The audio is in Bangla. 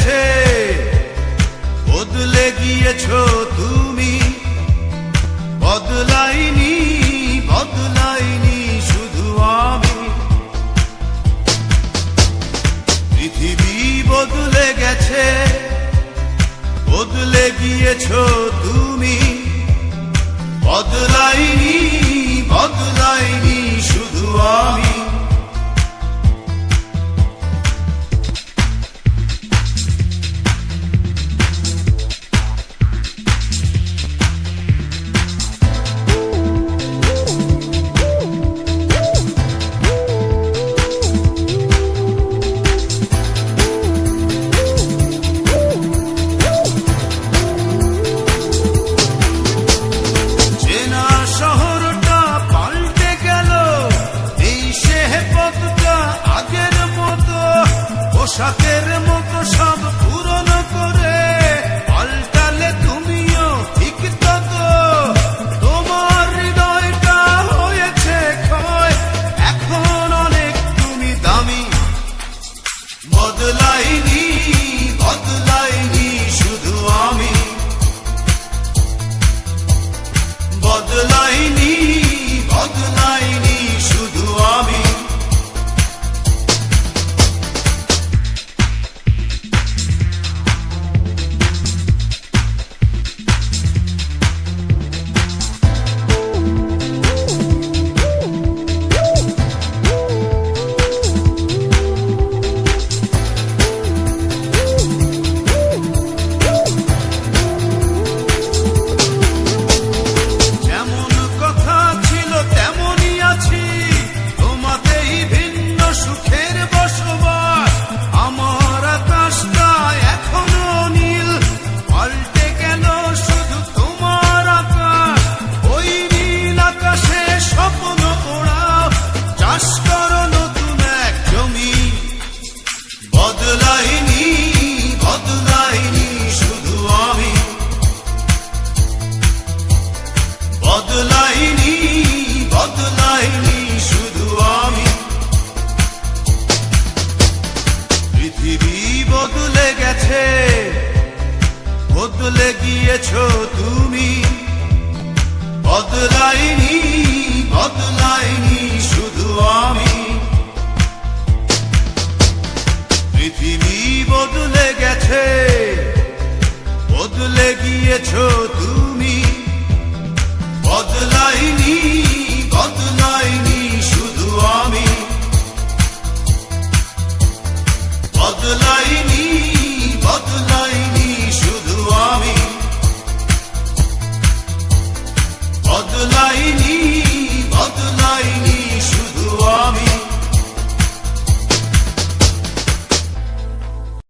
গেছে, বদলে গিয়েছো তুমি। বদলাইনি বদলাইনি শুধু আমি, পৃথিবী বদলে গেছে, বদলে গিয়েছো তুমি। বদলাইনি বদলাইনি শুধু আমি। পোশাকের মতো সব পুরনো করে পাল্টালে তুমিও ঠিক তত। তোমার হৃদয়টা হয়েছে ক্ষয়, এখন অনেক তুমি দামি। বদলাইনি বদলাইনি শুধু আমি। বদলাইনি বদলাইনি শুধু আমি। বদলাইনি বদলাইনি শুধু আমি। বদলাইনি বদলাইনি শুধু আমি। পৃথিবী বদলে গেছে, বদলে গিয়েছো তুমি। বদলাইনি বদলাইনি শুধু আমি। পৃথিবী বদলে গেছে, বদলে গিয়েছো তুমি।